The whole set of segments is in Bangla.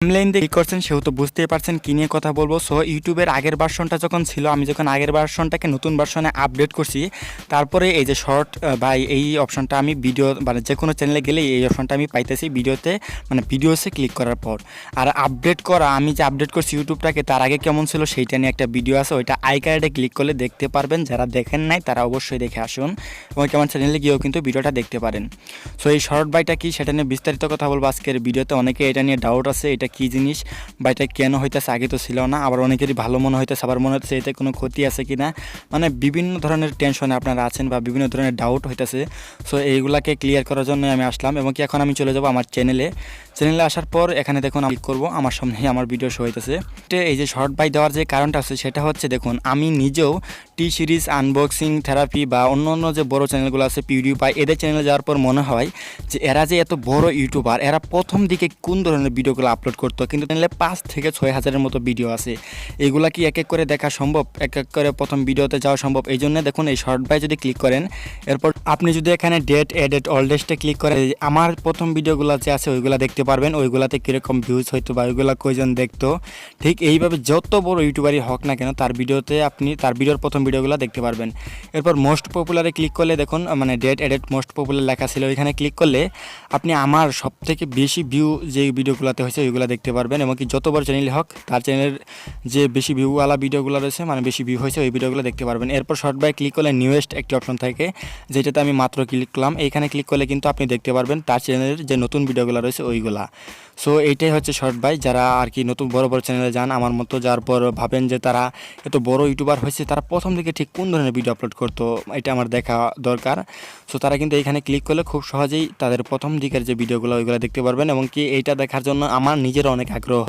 থাম্বনেইল দিয়ে ক্লিক করছেন সেহেতু বুঝতেই পারছেন কী নিয়ে কথা বলবো। সো ইউটিউবের আগের ভার্সনটা যখন ছিল, আমি যখন আগের ভার্সনটাকে নতুন ভার্সনে আপডেট করছি, তারপরে এই যে শর্ট বা এই অপশনটা আমি ভিডিও মানে যে কোনো চ্যানেলে গেলে এই অপশনটা আমি পাইতেছি ভিডিওতে, মানে ভিডিওসে ক্লিক করার পর। আর আপডেট করা, আমি যে আপডেট করছি ইউটিউবটাকে তার আগে কেমন ছিল সেইটা নিয়ে একটা ভিডিও আছে, ওইটা আই কার্ডে ক্লিক করলে দেখতে পারবেন। যারা দেখেন নাই তারা অবশ্যই দেখে আসুন এবং আমার চ্যানেলে গিয়েও কিন্তু ভিডিওটা দেখতে পারেন। সো এই শর্ট বাইটা কি সেটা নিয়ে বিস্তারিত কথা বলবো আজকের ভিডিওতে। অনেকে এটা নিয়ে ডাউট আছে, এটা কী জিনিস বা এটা কেন হইতেছে, আগে তো ছিল না। আবার অনেকেরই ভালো মনে হইতেছে, আবার মনে হচ্ছে এতে কোনো ক্ষতি আছে কি না, মানে বিভিন্ন ধরনের টেনশনে আপনারা আছেন বা বিভিন্ন ধরনের ডাউট হইতেছে। সো এইগুলাকে ক্লিয়ার করার জন্য আমি আসলাম এবং কি এখন আমি চলে যাব আমার চ্যানেলে আসার পর এখানে দেখুন আমি ক্লিক করবো, আমার সামনেই আমার ভিডিও শো হইতেছে। এই যে শর্ট বাই দেওয়ার যে কারণটা আছে সেটা হচ্ছে, দেখুন আমি নিজেও টি সিরিজ, আনবক্সিং, থেরাপি বা অন্য অন্য যে বড় চ্যানেলগুলো আছে পিউডিফাই, এদের চ্যানেলে যাওয়ার পর মনে হয় যে এরা যে এত বড় ইউটিউবার, এরা প্রথম দিকে কোন ধরনের ভিডিওগুলো আপলোড করতো, কিন্তু চ্যানেলে 5 থেকে 6 হাজারের মতো ভিডিও আছে। এগুলা কি এক এক করে দেখা সম্ভব, এক এক করে প্রথম ভিডিওতে যাওয়া সম্ভব? এই জন্য দেখুন এই শর্ট বাই যদি ক্লিক করেন, এরপর আপনি যদি এখানে ডেট এডিট অল ডেটে ক্লিক করেন, আমার প্রথম ভিডিওগুলো যে আছে ওইগুলো দেখতে পারবেন, ওইগুলাতে কীরকম ভিউজ হইতো বা ওইগুলো কয়জন দেখতো। ঠিক এইভাবে যত বড় ইউটিউবারই হোক না কেন তার ভিডিওতে আপনি তার ভিডিওর প্রথম ভিডিওগুলো দেখতে পারবেন। এরপর মোস্ট পপুলারে ক্লিক করলে দেখুন মানে ডেট এডিট মোস্ট পপুলার লেখা ছিল, ওইখানে ক্লিক করলে আপনি আমার সবথেকে বেশি ভিউ যে ভিডিওগুলোতে হয়েছে ওইগুলো দেখতে পারবেন। এবং কি যত বড় চ্যানেলই হোক তার চ্যানেলের যে বেশি ভিউওয়ালা ভিডিওগুলো রয়েছে, মানে বেশি ভিউ হয়েছে, ওই ভিডিওগুলো দেখতে পারবেন। এরপর শর্ট বাই ক্লিক করলে নিউয়েস্ট একটি অপশন থাকে, যেটাতে আমি মাত্র ক্লিক করলাম। এইখানে ক্লিক করলে কিন্তু আপনি দেখতে পারবেন তার চ্যানেলের যে নতুন ভিডিওগুলো রয়েছে ওইগুলা। সো এইটাই হচ্ছে শর্ট বাই। যারা আর কি নতুন বড় বড় চ্যানেলে যান আমার মতো, যার পর ভাবেন যে তারা এত বড় ইউটিউবার হয়েছে, তারা প্রথম দিকে ঠিক কোন ধরনের ভিডিও আপলোড করতো এটা আমার দেখা দরকার। সো তারা কিন্তু এইখানে ক্লিক করলে খুব সহজেই তাদের প্রথম দিকের যে ভিডিওগুলো ওইগুলো দেখতে পারবেন। এবং কি এইটা দেখার জন্য আমার নিজেরও অনেক আগ্রহ।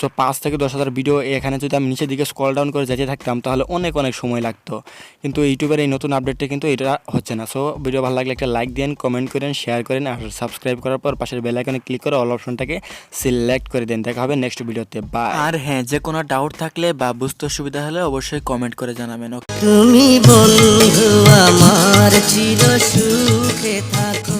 সো 5 থেকে 10 হাজার ভিডিও এখানে যদি আমি নিচের দিকে স্ক্রল ডাউন করে যেতে থাকতাম তাহলে অনেক সময় লাগতো, কিন্তু ইউটিউবের এই নতুন আপডেটটা কিন্তু এটা হচ্ছে না। সো ভিডিও ভালো লাগলে একটা লাইক দেন, কমেন্ট করেন, শেয়ার করেন, আর সাবস্ক্রাইব করার পর পাশের বেল আইকনে ক্লিক করে অল অপশনটাকে সিলেক্ট করে দেন। দেখা হবে নেক্সট ভিডিওতে, বাই। আর হ্যাঁ, যে কোনো ডাউট থাকলে বা বুঝতে অসুবিধা হলে অবশ্যই কমেন্ট করে জানাবেন। তুমি বন্ধু আমার চির সুখে থাকো।